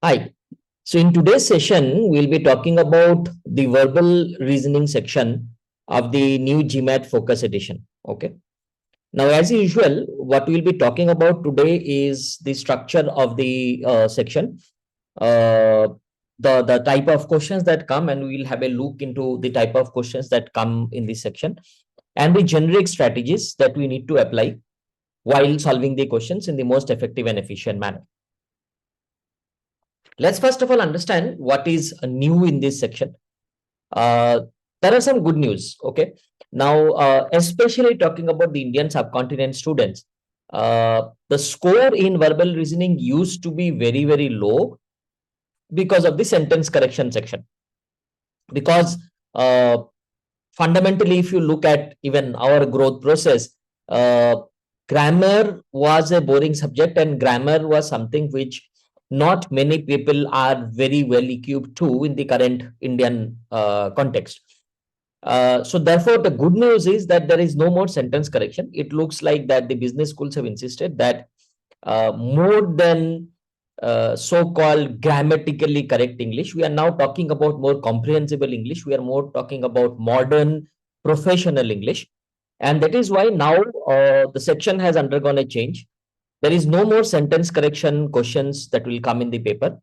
Hi. So in today's session, we'll be talking about the verbal reasoning section of the new GMAT Focus Edition. Okay. Now, as usual, what we'll be talking about today is the structure of the section, uh, the type of questions that come, and we'll have a look into the type of questions that come in this section, and the generic strategies that we need to apply while solving the questions in the most effective and efficient manner. Let's first of all understand what is new in this section. Uh, there are some good news. Okay. Now, especially talking about the Indian subcontinent students, the score in verbal reasoning used to be very, very low because of the sentence correction section. Because fundamentally, if you look at even our growth process, grammar was a boring subject, and grammar was something which not many people are very well equipped to in the current Indian context. So therefore, the good news is that there is no more sentence correction. It looks like that the business schools have insisted that more than so-called grammatically correct English, we are now talking about more comprehensible English. We are more talking about modern professional English. And that is why now the section has undergone a change. There is no more sentence correction questions that will come in the paper.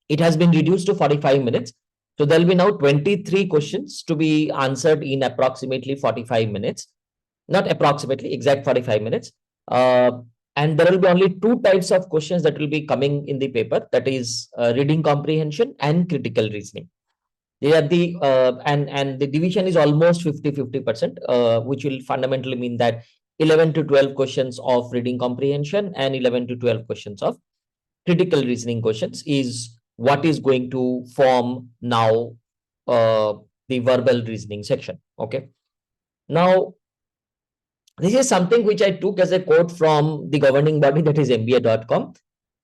It has been reduced to 45 minutes. So there will be now 23 questions to be answered in approximately 45 minutes. Not approximately, exact 45 minutes. And there will be only two types of questions that will be coming in the paper, that is reading comprehension and critical reasoning. They are and the division is almost 50-50%, which will fundamentally mean that 11 to 12 questions of reading comprehension and 11 to 12 questions of critical reasoning questions is what is going to form now the verbal reasoning section. Okay. Now, this is something which I took as a quote from the governing body, that is MBA.com.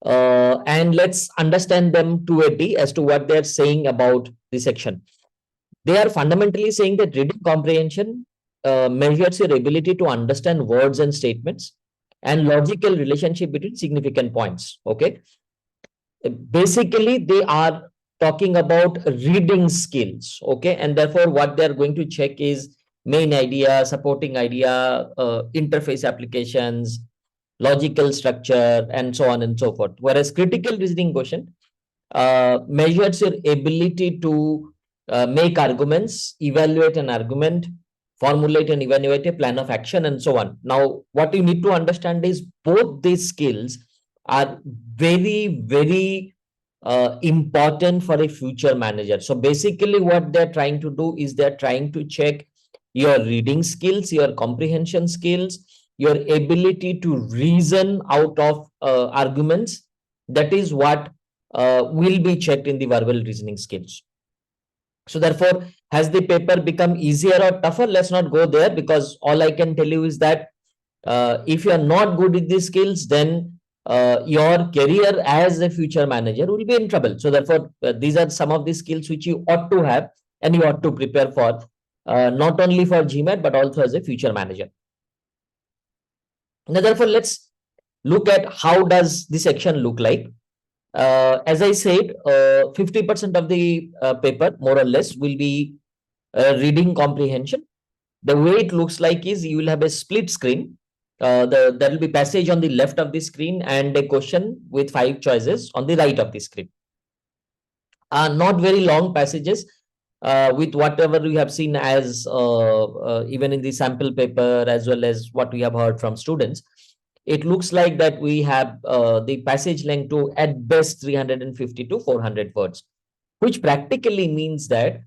And let's understand them to a T as to what they're saying about the section. They are fundamentally saying that reading comprehension measures your ability to understand words and statements and logical relationship between significant points. Okay. Basically, they are talking about reading skills. Okay. And therefore, what they're going to check is main idea, supporting idea, interface applications, logical structure, and so on and so forth. Whereas critical reasoning question measures your ability to make arguments, evaluate an argument, formulate and evaluate a plan of action, and so on. Now, what you need to understand is both these skills are very, very important for a future manager. So basically, what they're trying to do is they're trying to check your reading skills, your comprehension skills, your ability to reason out of arguments. That is what will be checked in the verbal reasoning skills. So therefore, has the paper become easier or tougher? Let's not go there, because all I can tell you is that if you are not good with these skills, then your career as a future manager will be in trouble. So therefore, these are some of the skills which you ought to have and you ought to prepare for, not only for GMAT, but also as a future manager. Now, therefore, let's look at how does the section look like. As I said, 50% of the paper, more or less, will be reading comprehension. The way it looks like is you will have a split screen. There will be passage on the left of the screen and a question with 5 choices on the right of the screen. Not very long passages with whatever we have seen as even in the sample paper, as well as what we have heard from students. It looks like that we have the passage length to at best 350 to 400 words, which practically means that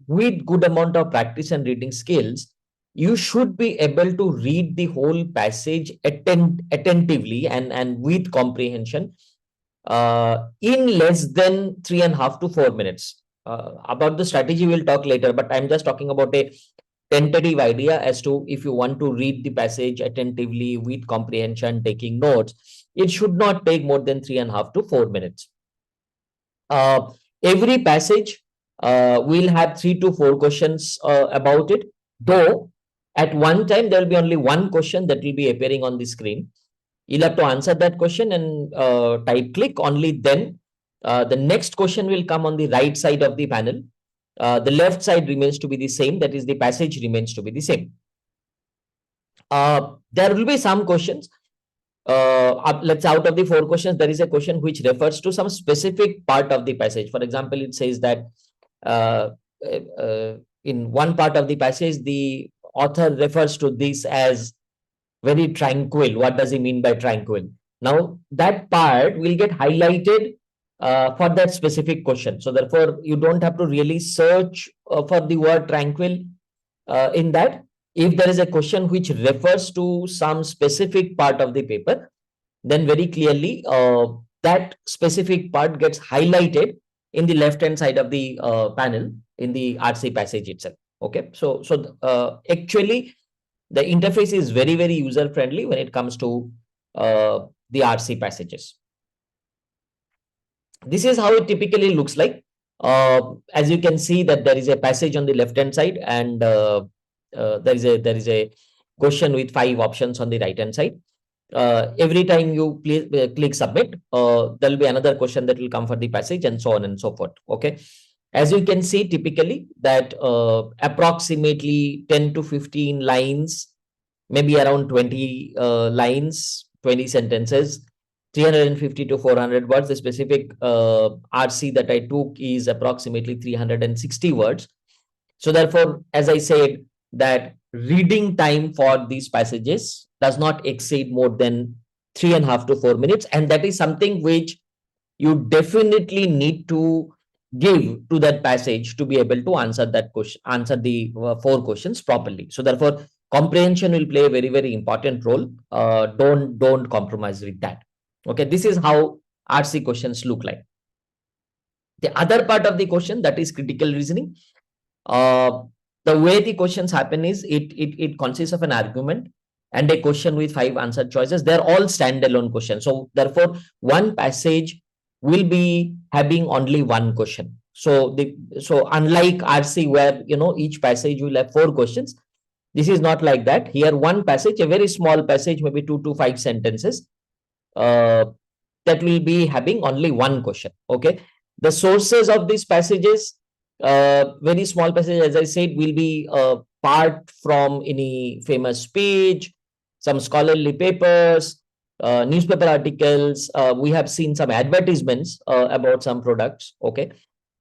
with good amount of practice and reading skills, you should be able to read the whole passage attentively and with comprehension in less than 3.5 to 4 minutes. About the strategy, we'll talk later, but I'm just talking about a tentative idea as to if you want to read the passage attentively with comprehension, taking notes, it should not take more than 3.5 to 4 minutes. Every passage will have 3 to 4 questions about it, though at one time there will be only one question that will be appearing on the screen. You'll have to answer that question and type click. Only then the next question will come on the right side of the panel. The left side remains to be the same, that is the passage remains to be the same. There will be some questions. Let's out of the 4 questions, there is a question which refers to some specific part of the passage. For example, it says that in one part of the passage, the author refers to this as very tranquil. What does he mean by tranquil? Now, that part will get highlighted for that specific question. So therefore, you don't have to really search for the word tranquil in that. If there is a question which refers to some specific part of the paper, then very clearly that specific part gets highlighted in the left hand side of the panel in the RC passage itself. Okay, so actually the interface is very, very user friendly when it comes to the RC passages. This is how it typically looks like. As you can see that there is a passage on the left hand side, and there is a question with 5 options on the right hand side. Every time you click submit, there will be another question that will come for the passage, and so on and so forth. Okay. As you can see, typically that approximately 10 to 15 lines, maybe around 20 lines, 20 sentences, 350 to 400 words. The specific RC that I took is approximately 360 words. So therefore, as I said, that reading time for these passages does not exceed more than 3.5 to 4 minutes. And that is something which you definitely need to give to that passage to be able to answer that question, answer the 4 questions properly. So therefore, comprehension will play a very, very important role. Don't compromise with that. Okay, this is how RC questions look like. The other part of the question, that is critical reasoning. The way the questions happen is it consists of an argument and a question with 5 answer choices. They're all standalone questions. So therefore, one passage will be having only one question. So unlike RC, where each passage will have 4 questions, this is not like that. Here, one passage, a very small passage, maybe 2 to 5 sentences, that will be having only one question. Okay. The sources of these passages, very small passage, as I said, will be part from any famous speech, some scholarly papers, newspaper articles. We have seen some advertisements about some products. Okay,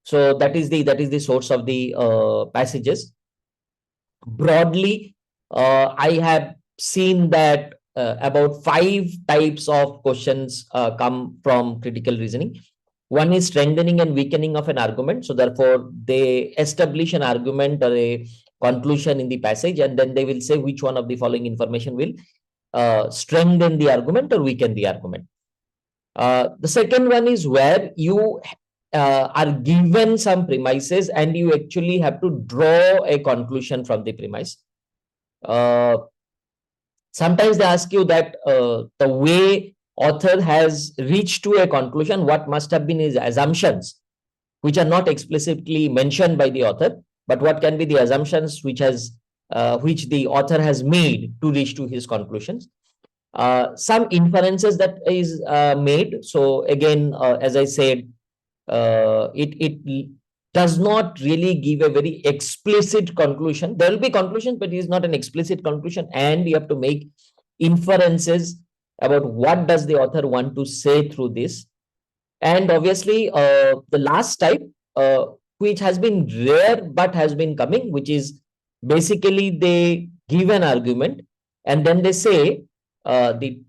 so that is the source of the passages. Broadly, I have seen that about 5 types of questions come from critical reasoning. One is strengthening and weakening of an argument. So therefore, they establish an argument or a conclusion in the passage, and then they will say which one of the following information will strengthen the argument or weaken the argument. The second one is where you are given some premises and you actually have to draw a conclusion from the premise. Sometimes they ask you that the way author has reached to a conclusion, what must have been his assumptions, which are not explicitly mentioned by the author, but what can be the assumptions which the author has made to reach to his conclusions. Some inferences that is made. So again, as I said, it does not really give a very explicit conclusion. There will be conclusions, but it is not an explicit conclusion, and you have to make inferences about what does the author want to say through this. And obviously, the last type, which has been rare but has been coming, which is basically they give an argument and then they say the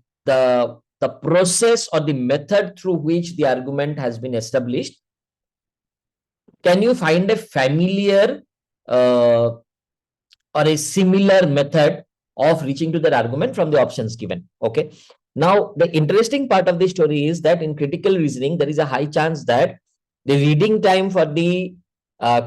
process or the method through which the argument has been established. Can you find a familiar or a similar method of reaching to that argument from the options given? Okay. Now, the interesting part of the story is that in critical reasoning, there is a high chance that the reading time for the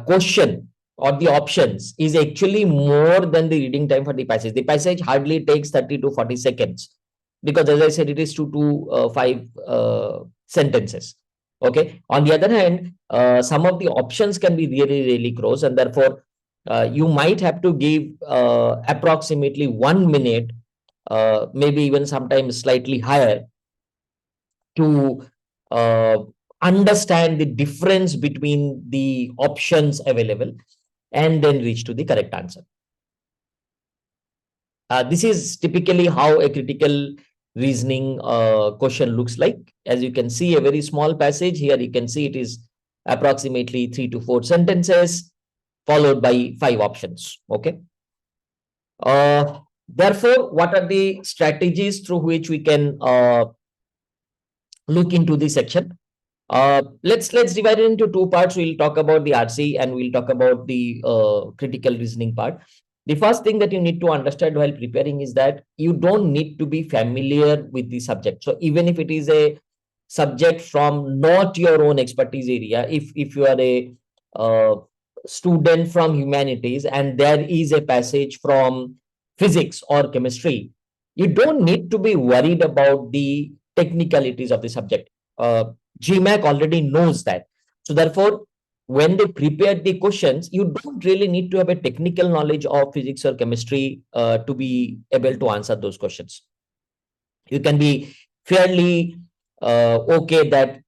question or the options is actually more than the reading time for the passage. The passage hardly takes 30 to 40 seconds because, as I said, it is 2 to 5 sentences. Okay. On the other hand, some of the options can be really, really close, and therefore you might have to give approximately 1 minute maybe even sometimes slightly higher, to uh, understand the difference between the options available and then reach to the correct answer. This is typically how a critical reasoning question looks like. As you can see, a very small passage here, you can see it is approximately 3 to 4 sentences followed by 5 options. Okay. Therefore, what are the strategies through which we can look into this section? Let's divide it into two parts. We'll talk about the RC and we'll talk about the critical reasoning part. The first thing that you need to understand while preparing is that you don't need to be familiar with the subject. So even if it is a subject from not your own expertise area, if you are a uh, student from humanities and there is a passage from physics or chemistry, you don't need to be worried about the technicalities of the subject. GMAT already knows that. So therefore, when they prepare the questions, you don't really need to have a technical knowledge of physics or chemistry to be able to answer those questions. You can be fairly okay that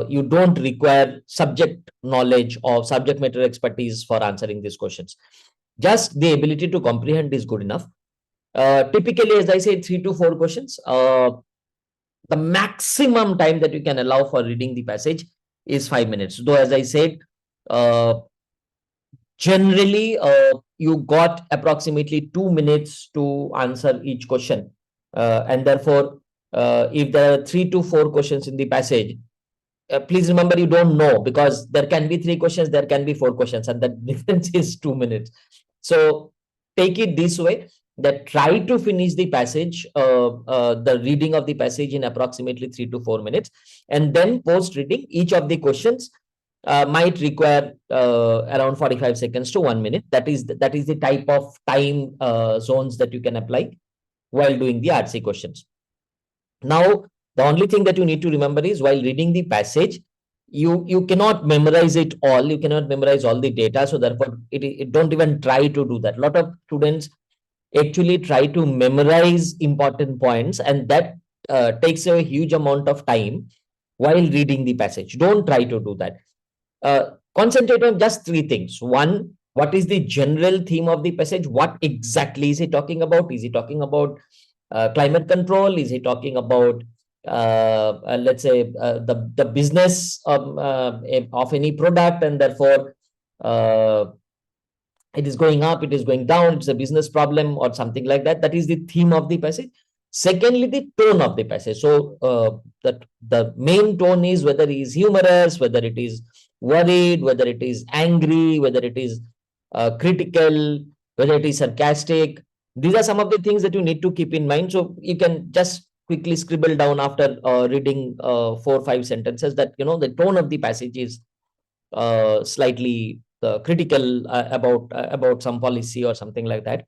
you don't require subject knowledge or subject matter expertise for answering these questions. Just the ability to comprehend is good enough. Typically, as I said, 3 to 4 questions. The maximum time that you can allow for reading the passage is 5 minutes. Though, as I said, generally, you got approximately 2 minutes to answer each question. And therefore, if there are 3 to 4 questions in the passage, please remember you don't know, because there can be 3 questions, there can be 4 questions, and the difference is 2 minutes. So take it this way, that try to finish the passage, the reading of the passage in approximately 3 to 4 minutes, and then post reading each of the questions might require around 45 seconds to 1 minute. That is the type of time zones that you can apply while doing the RC questions. Now, the only thing that you need to remember is, while reading the passage, you cannot memorize it all. You cannot memorize all the data. So therefore, it don't even try to do that. A lot of students actually try to memorize important points, and that takes a huge amount of time while reading the passage. Don't try to do that. Concentrate on just 3 things. One, what is the general theme of the passage? What exactly is he talking about? Is he talking about climate control? Is he talking about let's say the business of any product, and therefore it is going up, it is going down, it's a business problem or something like that? That is the theme of the passage. Secondly, the tone of the passage. So the main tone is whether he is humorous, whether it is worried, whether it is angry, whether it is critical, whether it is sarcastic. These are some of the things that you need to keep in mind. So you can just quickly scribble down after reading 4 or 5 sentences that, the tone of the passage is slightly critical about some policy or something like that.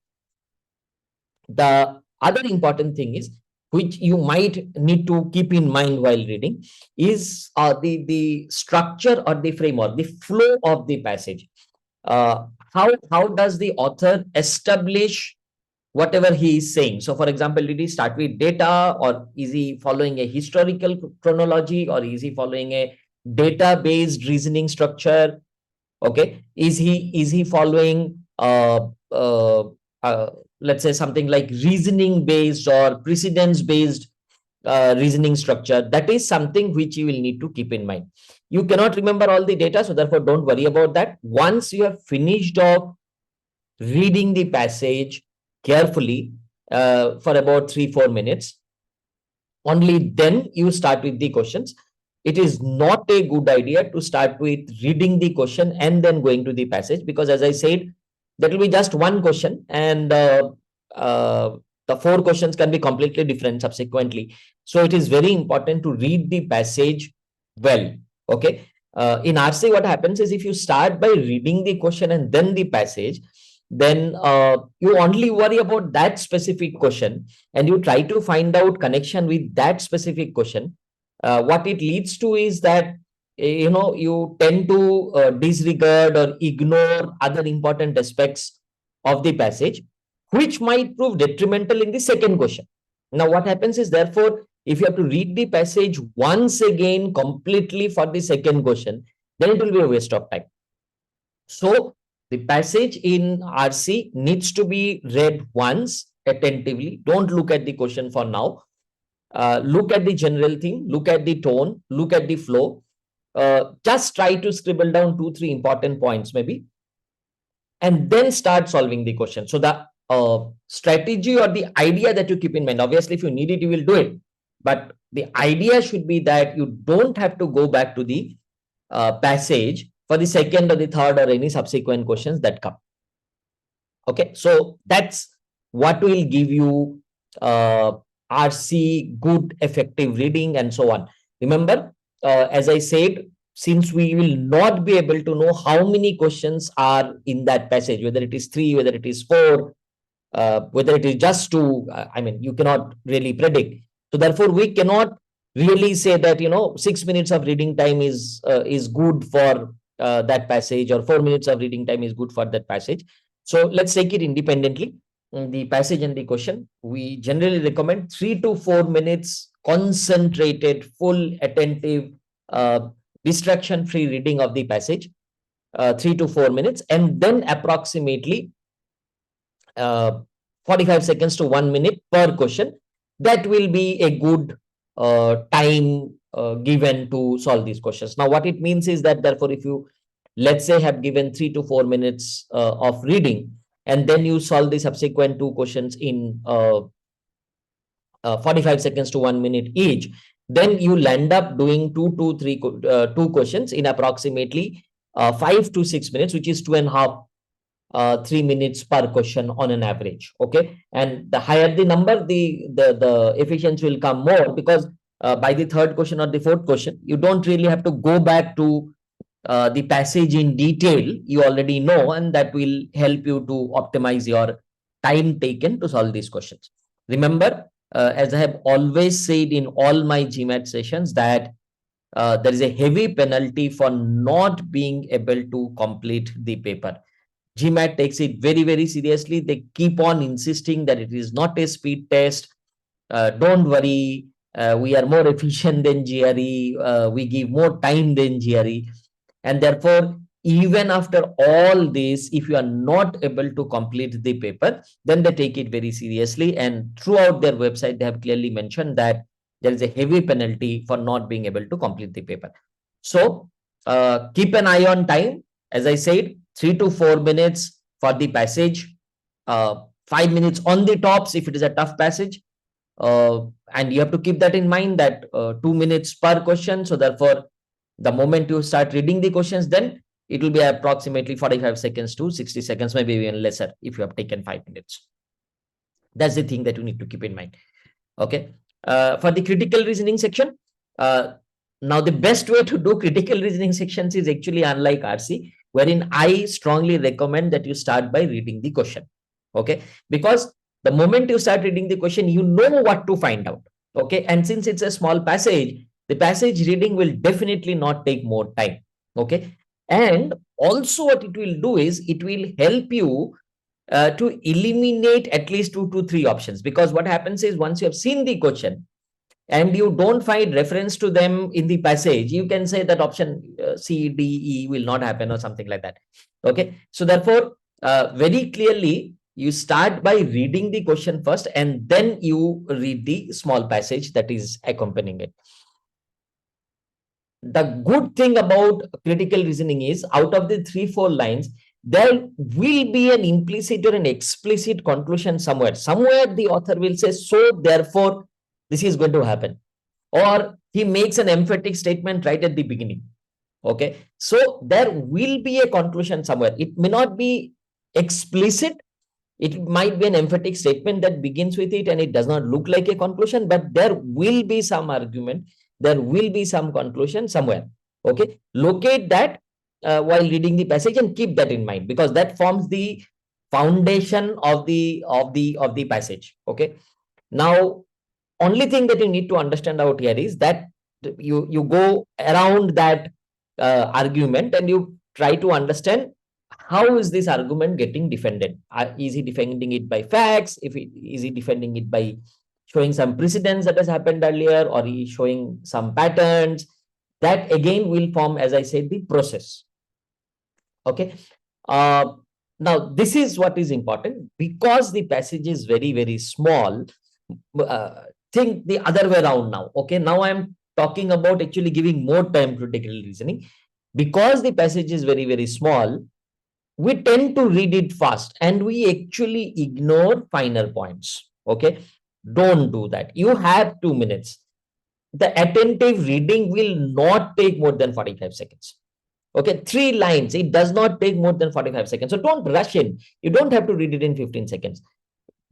The other important thing is, which you might need to keep in mind while reading, is the structure or the framework, the flow of the passage. How does the author establish whatever he is saying? So, for example, did he start with data, or is he following a historical chronology, or is he following a data-based reasoning structure? Okay, is he following let's say something like reasoning based or precedence based reasoning structure? That is something which you will need to keep in mind. You cannot remember all the data, so therefore don't worry about that. Once you have finished off reading the passage carefully for about 3-4 minutes, only then you start with the questions. It is not a good idea to start with reading the question and then going to the passage, because, as I said, that will be just one question, and the 4 questions can be completely different subsequently. So it is very important to read the passage well. Okay. In RC, what happens is, if you start by reading the question and then the passage, then you only worry about that specific question and you try to find out connection with that specific question. What it leads to is that you tend to disregard or ignore other important aspects of the passage, which might prove detrimental in the second question. Now what happens is, therefore, if you have to read the passage once again completely for the second question, then it will be a waste of time. So the passage in RC needs to be read once attentively. Don't look at the question for now. Look at the general theme, look at the tone, look at the flow. Just try to scribble down 2-3 important points maybe, and then start solving the question. So the strategy or the idea that you keep in mind, obviously if you need it, you will do it. But the idea should be that you don't have to go back to the passage for the second or the third or any subsequent questions that come. Okay, so that's what will give you RC, good, effective reading, and so on. Remember, as I said, since we will not be able to know how many questions are in that passage, whether it is 3, whether it is 4, whether it is just 2, I mean, you cannot really predict. So therefore, we cannot really say that 6 minutes of reading time is good for that passage, or 4 minutes of reading time is good for that passage. So let's take it independently. The passage and the question, we generally recommend 3 to 4 minutes concentrated, full, attentive, distraction-free reading of the passage, 3 to 4 minutes, and then approximately 45 seconds to 1 minute per question. That will be a good time given to solve these questions. Now, what it means is that, therefore, if you, let's say, have given 3 to 4 minutes of reading, and then you solve the subsequent 2 questions in 45 seconds to 1 minute each, then you'll end up doing 2 to 3 2 questions in approximately 5 to 6 minutes, which is 2.5 3 minutes per question on an average. Okay, and the higher the number, the efficiency will come more, because by the third question or the fourth question, you don't really have to go back to the passage in detail. You already know, and that will help you to optimize your time taken to solve these questions. Remember, as I have always said in all my GMAT sessions, that there is a heavy penalty for not being able to complete the paper. GMAT takes it very, very seriously. They keep on insisting that it is not a speed test. Don't worry, we are more efficient than GRE. We give more time than GRE. And therefore, even after all this, if you are not able to complete the paper, then they take it very seriously. And throughout their website, they have clearly mentioned that there is a heavy penalty for not being able to complete the paper. So keep an eye on time. As I said, 3 to 4 minutes for the passage, 5 minutes on the tops if it is a tough passage. And you have to keep that in mind, that 2 minutes per question. So therefore, the moment you start reading the questions, then it will be approximately 45 seconds to 60 seconds, maybe even lesser if you have taken 5 minutes. That's the thing that you need to keep in mind. Okay. For the critical reasoning section, now the best way to do critical reasoning sections is actually unlike RC, wherein I strongly recommend that you start by reading the question. Okay. Because the moment you start reading the question, you know what to find out. Okay. And since it's a small passage, the passage reading will definitely not take more time. Okay. And also what it will do is it will help you to eliminate at least 2 to 3 options. Because what happens is, once you have seen the question and you don't find reference to them in the passage, you can say that option C, D, E will not happen or something like that. Okay. So therefore, very clearly, you start by reading the question first, and then you read the small passage that is accompanying it. The good thing about critical reasoning is, out of the 3-4 lines, there will be an implicit or an explicit conclusion somewhere. Somewhere the author will say, so therefore, this is going to happen. Or he makes an emphatic statement right at the beginning. Okay. So there will be a conclusion somewhere. It may not be explicit. It might be an emphatic statement that begins with it, and it does not look like a conclusion, but there will be some argument. There will be some conclusion somewhere. Okay. Locate that while reading the passage, and keep that in mind, because that forms the foundation of the passage. Okay. Now, only thing that you need to understand out here is that you go around that argument, and you try to understand, how is this argument getting defended? Is he defending it by facts? Is he defending it by showing some precedents that has happened earlier, or he is showing some patterns. That again will form, as I said, the process. Okay. Uh, Now, this is what is important because the passage is very, very small. Uh, think the other way around now. Okay. Now I'm talking about actually giving more time to critical reasoning. Because the passage is very, very small, we tend to read it fast and we actually ignore finer points. Okay. Don't do that. You have 2 minutes. The attentive reading will not take more than 45 seconds. Okay, 3 lines. It does not take more than 45 seconds. So don't rush in. You don't have to read it in 15 seconds.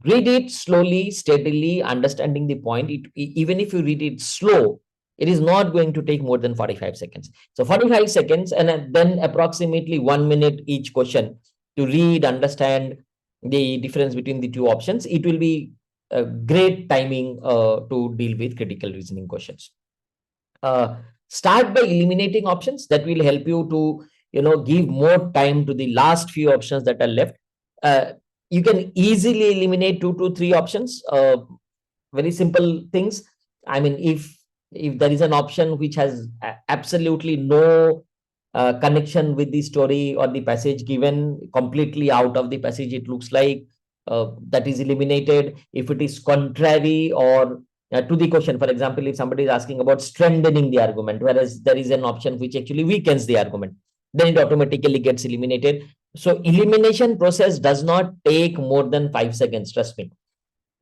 Read it slowly, steadily, understanding the point. Even if you read it slow, it is not going to take more than 45 seconds. So 45 seconds and then approximately 1 minute each question to read, understand the difference between the two options. It will be a great timing to deal with critical reasoning questions. Start by eliminating options. That will help you to give more time to the last few options that are left. You can easily eliminate 2 to 3 options. Very simple things. I mean, if there is an option which has absolutely no connection with the story or the passage given, completely out of the passage, it looks like, that is eliminated. If it is contrary or to the question, for example, if somebody is asking about strengthening the argument, whereas there is an option which actually weakens the argument, then it automatically gets eliminated. So elimination process does not take more than 5 seconds, trust me.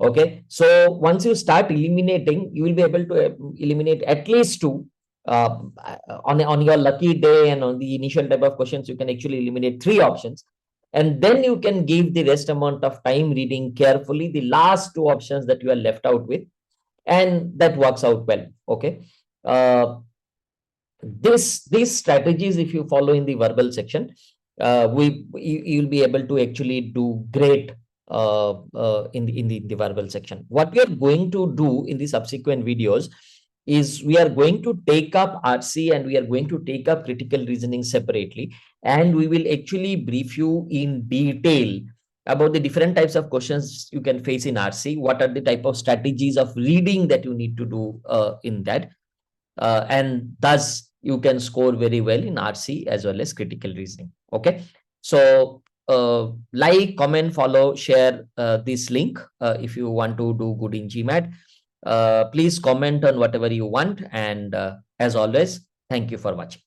Okay, so once you start eliminating, you will be able to eliminate at least 2. On your lucky day and on the initial type of questions, you can actually eliminate 3 options, and then you can give the rest amount of time reading carefully the last 2 options that you are left out with, and that works out well. Okay. These strategies, if you follow in the verbal section, you'll be able to actually do great in the verbal section. What we are going to do in the subsequent videos is we are going to take up RC and we are going to take up critical reasoning separately, and we will actually brief you in detail about the different types of questions you can face in RC, what are the type of strategies of reading that you need to do in that, and thus you can score very well in RC as well as critical reasoning. Okay, so like, comment, follow, share this link if you want to do good in GMAT. Please comment on whatever you want, and as always, thank you for watching.